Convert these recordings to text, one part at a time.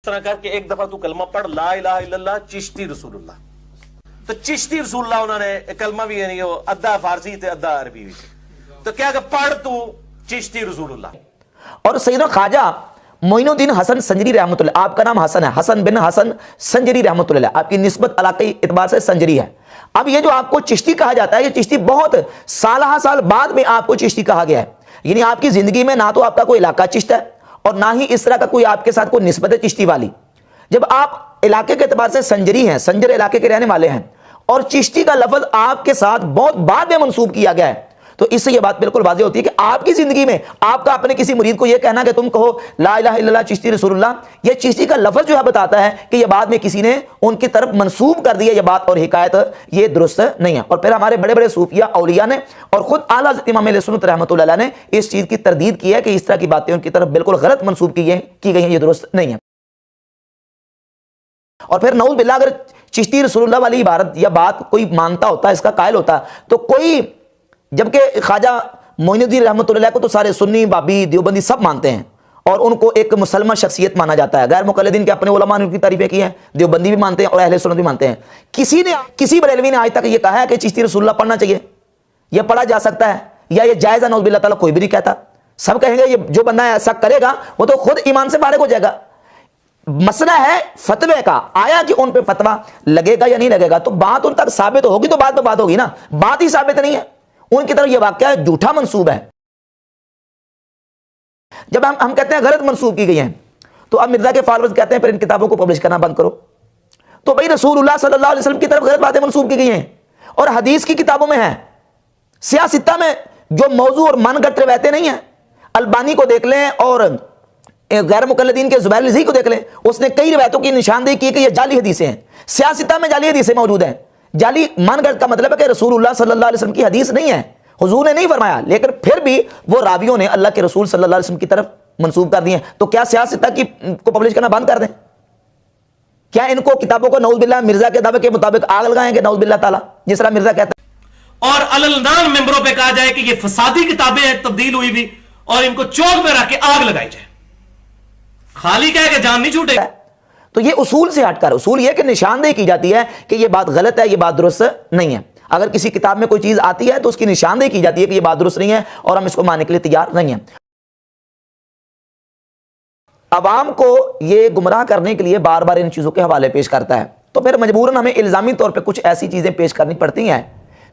तरह कर कि एक दफा तू कलमा पढ़ ला इलाहा इल्लल्लाह चिश्ती रसूलुल्लाह, तो चिश्ती रसूलुल्लाह उन्होंने कलमा भी यानी अद्धा फारसी थे अद्धा अरबी भी, तो क्या कि पढ़ तू चिश्ती रसूलुल्लाह। और सैयदना ख्वाजा मोइनुद्दीन हसन संजरी रहमतुल्लाह, आपका नाम हसन है, हसन बिन हसन संजरी रहमतुल्लाह, आपकी निस्बत इलाकाई एतबार से संजरी है। अब ये जो आपको चिश्ती कहा जाता है, ये चिश्ती बहुत साल बाद में आपको चिश्ती कहा गया है। यानी आपकी जिंदगी में ना तो आपका कोई इलाका चिश्त है और ना ही इस तरह का कोई आपके साथ कोई निस्बत है चिश्ती वाली। जब आप इलाके के एतबार से संजरी हैं, संजर इलाके के रहने वाले हैं, और चिश्ती का लफ्ज आपके साथ बहुत बाद में मंसूब किया गया है, तो इससे यह बात बिल्कुल वाज़ेह होती है कि आपकी जिंदगी में आपका अपने किसी मुरीद को यह कहना कि तुम कहो ला इलाहा इल्लल्लाह चिश्ती रसूलुल्लाह, यह चिश्ती का लफ्ज जो है बताता है कि यह बाद में किसी ने उनकी तरफ मंसूब कर दिया, यह बात और हिकायत ये दुरुस्त नहीं है। और फिर हमारे बड़े बड़े सूफिया औलिया ने और खुद आला हज़रत इमाम अहले सुन्नत रहमतुल्लाह अलैह ने इस चीज़ की तरदीद की है कि इस तरह की बातें उनकी तरफ बिल्कुल गलत मंसूब की गई हैं, ये दुरुस्त नहीं है। और फिर नऊज़ बिल्लाह अगर चिश्ती रसूलुल्लाह वाली इबारत या बात कोई मानता होता, इसका कायल होता, तो कोई, जबकि ख्वाजा मोइनुद्दीन रहमतुल्लाह को तो सारे सुन्नी बाबी देवबंदी सब मानते हैं और उनको एक मुसलमान शख्सियत माना जाता है। गैर मुक़ल्लिदीन के अपने उलमा ने उनकी तारीफें की हैं, देवबंदी भी मानते हैं और अहले सुन्नत भी मानते हैं। किसी बरेलवी ने आज तक ये कहा है कि चिश्ती रसूलुल्लाह पढ़ना चाहिए, यह पढ़ा जा सकता है या ये जायज़ है, नऊज़ बिल्लाह ताला, कोई भी नहीं कहता। सब कहेंगे ये जो बंदा ऐसा करेगा वो तो खुद ईमान से फारिग हो जाएगा। मसला है फतवे का, आया कि उन पे फतवा लगेगा या नहीं लगेगा, तो बात उन तक साबित होगी तो बाद में बात होगी ना, बात ही साबित नहीं है, उनकी तरफ यह वाकया झूठा मंसूब है। जब हम कहते हैं गलत मंसूब की गई है, तो अब मिर्जा के फॉलोअर्स कहते हैं फिर इन किताबों को पब्लिश करना बंद करो। तो भाई रसूलुल्लाह सल्लल्लाहु अलैहि वसल्लम की तरफ गलत बातें मंसूब की गई हैं और हदीस की किताबों में है, सियासित्ता में जो मौजू और मनगढ़ंत रवायतें नहीं है, अलबानी को देख लें और गैर मुक़ल्लिदीन के ज़ुबैर रज़ी को देख लें, उसने कई रवायतों की निशानदेही की कि ये जाली हदीसें हैं, सियासित्ता में जाली हदीसें मौजूद हैं। जाली मनगढ़ंत का मतलब है कि रसूलुल्लाह सल्लल्लाहु अलैहि वसल्लम की हदीस नहीं है, हुजूर ने नहीं फरमाया, लेकिन फिर भी वो रावियों ने अल्लाह के रसूल सल्लल्लाहु अलैहि वसल्लम की तरफ मंसूब कर दिए। तो क्या सियासित्ता की को पब्लिश करना बंद कर दें? क्या इनको किताबों को नऊज़ बिल्लाह मिर्जा के दावे के मुताबिक आग लगाएंगे नऊज़ बिल्लाह ताला, जिस तरह मिर्जा कहता है? और अलनाम मेंबरों पे कहा जाए कि ये फसादी किताबें हैं, तब्दील हुई भी, और इनको चौक में रख के आग लगाई जाए, खाली कह के जान नहीं छूटेगा। तो ये उसूल से हटकर, उसूल ये कि निशानदेही की जाती है कि ये बात गलत है, ये बात दुरुस्त नहीं है। अगर किसी किताब में कोई चीज आती है तो उसकी निशानदेही की जाती है कि ये बात दुरुस्त नहीं है और हम इसको मानने के लिए तैयार नहीं है। अवाम को ये गुमराह करने के लिए बार बार इन चीजों के हवाले पेश करता है, तो फिर मजबूरन हमें इल्जामी तौर पर कुछ ऐसी चीजें पेश करनी पड़ती हैं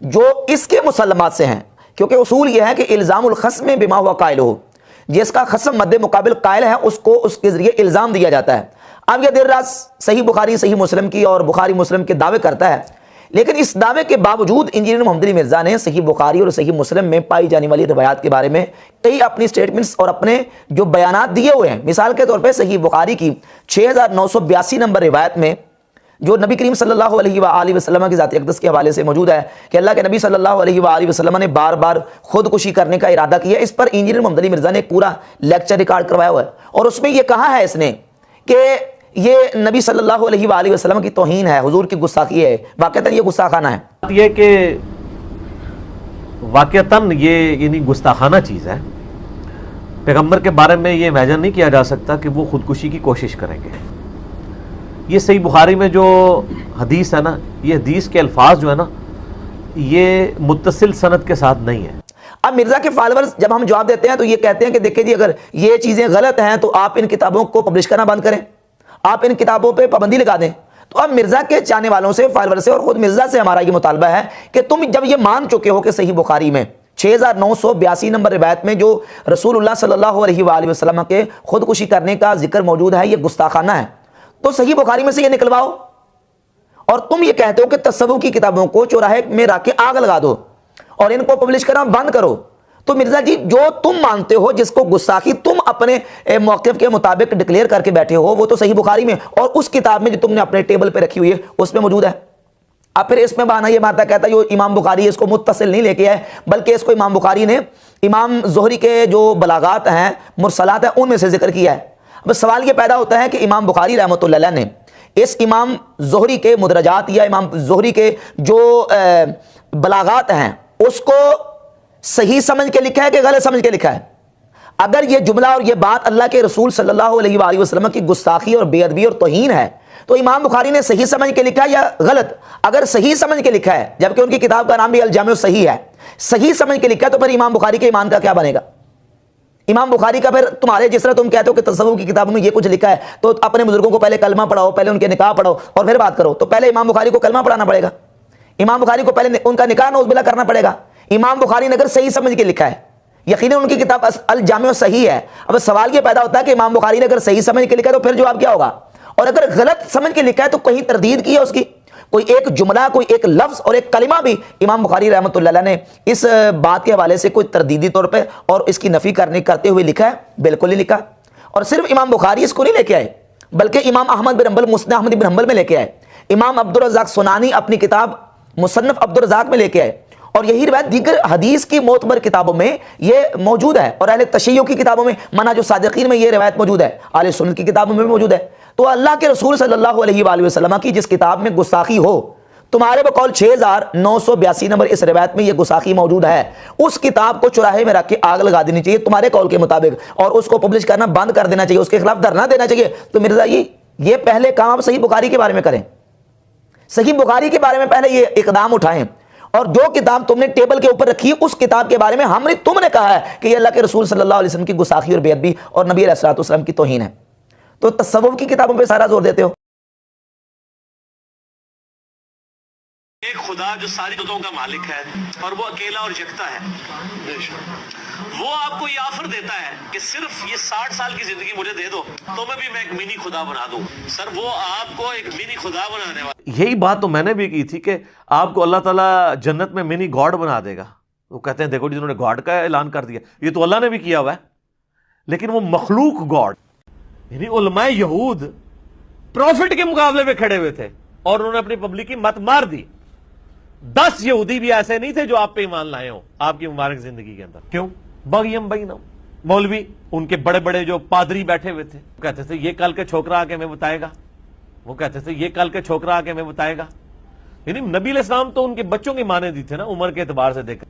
जो इसके मुसल्लमात से हैं, क्योंकि उसूल यह है कि इल्जामुल खस्म बिमा हुआ कायल हो, जिसका खस्म मद्दे मुकाबिल कायल है उसको उसके जरिए इल्जाम दिया जाता है। अब यह देर रात सही बुखारी सही मुस्लिम की और बुखारी मुस्लिम के दावे करता है, लेकिन इस दावे के बावजूद इंजीनियर मोहम्मद अली मिर्जा ने सही बुखारी और सही मुस्लिम में पाई जाने वाली रिवायात के बारे में कई अपनी स्टेटमेंट्स और अपने जो बयानात दिए हुए हैं। मिसाल के तौर पर सही बुखारी की 6982 नंबर रिवायत में जो नबी करीम सल्लल्लाहु अलैहि वसल्लम की ज़ात अक़दस के हवाले से मौजूद है कि अल्लाह के नबी सल्लल्लाहु अलैहि वसल्लम ने बार बार खुदकुशी करने का इरादा किया। इस पर इंजीनियर मोहम्मद अली मिर्जा ने पूरा लेक्चर रिकॉर्ड करवाया हुआ है और उसमें यह कहा है इसने कि ये नबी सल्लल्लाहु अलैहि वसल्लम की तौहीन है, हुजूर की गुस्ताखी है, वाक़तन ये गुस्ताखाना है। ये कि वाक़तन ये यानी गुस्ताखाना चीज़ है। पैगम्बर के बारे में ये इमेजिन नहीं किया जा सकता कि वो खुदकुशी की कोशिश करेंगे। ये सही बुखारी में जो हदीस है ना, ये हदीस के अल्फाज जो है ना, ये मुत्तसिल सनद के साथ नहीं है। अब मिर्जा के फॉलोअर्स जब हम जवाब देते हैं तो ये कहते हैं कि देखिए जी, अगर ये चीज़ें गलत हैं तो आप इन किताबों को पब्लिश करना बंद करें, आप इन किताबों पे पाबंदी लगा दें। तो अब मिर्जा के चाहने वालों से, फॉलोअर से और खुद मिर्जा से हमारा ये मुतालबा है कि तुम जब ये मान चुके हो कि सही बुखारी में 6982 नंबर रिवायत में जो रसूलुल्लाह सल्लल्लाहु अलैहि वसल्लम के खुदकुशी करने का जिक्र मौजूद है, ये गुस्ताखाना है, तो सही बुखारी में से ये निकलवाओ। और तुम ये कहते हो कि तसव्वुफ की किताबों को चौराहे में रख के आग लगा दो और इनको पब्लिश करना बंद करो। तो मिर्जा जी, जो तुम मानते हो, जिसको गुस्ताखी तुम अपने मौक़िफ़ के मुताबिक डिक्लेयर करके बैठे हो, वो तो सही बुखारी में और उस किताब में जो तुमने अपने टेबल पे रखी हुई है उसमें मौजूद है। अब फिर इसमें बहाना ये मारता कहता है जो इमाम बुखारी इसको मुत्तसिल नहीं लेके आए, बल्कि इसको इमाम बुखारी ने इमाम ज़ुहरी के जो बलागात हैं, मुरसलात हैं, उनमें से जिक्र किया है। अब सवाल ये पैदा होता है कि इमाम बुखारी रहमतुल्लाह अलैह ने इस इमाम ज़ुहरी के मुदरजात या इमाम ज़ुहरी के जो बलागात हैं उसको सही समझ के लिखा है कि गलत समझ के लिखा है? اگر یہ جملہ اور یہ بات اللہ کے رسول صلی اللہ علیہ وآلہ وسلم کی گستاخی اور بے ادبی اور توہین ہے تو امام بخاری نے صحیح سمجھ کے لکھا ہے یا غلط؟ اگر صحیح سمجھ کے لکھا ہے، جبکہ ان کی کتاب کا نام بھی الجامع الصحیح ہے، صحیح سمجھ کے لکھا ہے، تو پھر امام بخاری کے ایمان کا کیا بنے گا؟ امام بخاری کا پھر تمہارے جس طرح تم کہتے ہو کہ تصوف کی کتابوں میں یہ کچھ لکھا ہے تو اپنے بزرگوں کو پہلے کلمہ پڑھاؤ، پہلے ان کے نکاح پڑھاؤ اور پھر بات کرو، تو پہلے امام بخاری کو کلمہ پڑھانا پڑے گا، امام بخاری کو پہلے ان کا نکاح نعوذ باللہ کرنا پڑے گا۔ امام بخاری نے اگر صحیح سمجھ کے لکھا ہے، یقیناً ان کی کتاب الجامع صحیح ہے، اب سوال یہ پیدا ہوتا ہے کہ امام بخاری نے اگر صحیح سمجھ کے لکھا ہے تو پھر جواب کیا ہوگا؟ اور اگر غلط سمجھ کے لکھا ہے تو کہیں تردید کی ہے اس کی، کوئی ایک جملہ، کوئی ایک لفظ اور ایک کلمہ بھی امام بخاری رحمۃ اللہ علیہ نے اس بات کے حوالے سے کوئی تردیدی طور پہ اور اس کی نفی کرتے ہوئے لکھا ہے؟ بالکل نہیں لکھا۔ اور صرف امام بخاری اس کو نہیں لے کے آئے، بلکہ امام احمد بن حنبل مسند احمد بن حنبل میں لے کے آئے، امام عبدالرزاق سنانی اپنی کتاب مصنف عبدالرزاق میں لے کے آئے، اور یہی روایت دیگر حدیث کی معتبر کتابوں میں یہ موجود ہے، اور اہل تشیع کی کتابوں میں منہج الصادقین میں یہ روایت موجود ہے، اہل سنت کی کتابوں میں بھی موجود ہے۔ تو اللہ کے رسول صلی اللہ علیہ وآلہ وسلم کی جس کتاب میں گستاخی ہو، تمہارے بقول 6982 نمبر اس روایت میں یہ گستاخی موجود ہے، اس کتاب کو چوراہے میں رکھ کے آگ لگا دینی چاہیے تمہارے قول کے مطابق، اور اس کو پبلش کرنا بند کر دینا چاہیے، اس کے خلاف دھرنا دینا چاہیے۔ تو مرزا یہ پہلے کام آپ صحیح بخاری کے بارے میں کریں، صحیح بخاری کے بارے میں پہلے یہ اقدام اٹھائیں، اور جو کتاب تم نے ٹیبل کے اوپر رکھی اس کتاب کے بارے میں تم نے کہا ہے کہ یہ اللہ کے رسول صلی اللہ علیہ وسلم کی گستاخی اور بے ادبی اور نبی علیہ الصلوۃ والسلام کی توہین ہے، تو تصوف کی کتابوں پہ سارا زور دیتے ہو۔ ایک خدا جو ساری قدرتوں کا مالک ہے اور وہ اکیلا اور یکتا ہے، وہ آپ کو یہ آفر دیتا ہے کہ صرف یہ 60 سال کی زندگی مجھے دے دو تو میں ایک منی خدا بنا دوں۔ سر وہ آپ کو ایک منی خدا بنانے والا، یہی بات تو میں نے بھی کی تھی کہ آپ کو اللہ تعالیٰ جنت میں منی گاڈ بنا دے گا۔ وہ کہتے ہیں دیکھو جنہوں نے گاڈ کا اعلان کر دیا، یہ تو اللہ نے بھی کیا ہوا ہے، لیکن وہ مخلوق گاڈ، یعنی علماء یہود پروفٹ کے مقابلے میں کھڑے ہوئے تھے اور انہوں نے اپنی پبلک کی مت مار دی۔ 10 یہودی بھی ایسے نہیں تھے جو آپ پہ ایمان لائے ہوں آپ کی مبارک زندگی کے اندر۔ کیوں؟ بغیم بینہم، مولوی ان کے بڑے بڑے جو پادری بیٹھے ہوئے تھے، وہ کہتے تھے یہ کل کے چھوکرا آ کے ہمیں بتائے گا، وہ کہتے تھے یہ کل کے چھوکرا آ کے ہمیں بتائے گا۔ یعنی نبی علیہ السلام تو ان کے بچوں کی مانے دی تھے نا، عمر کے اعتبار سے دیکھا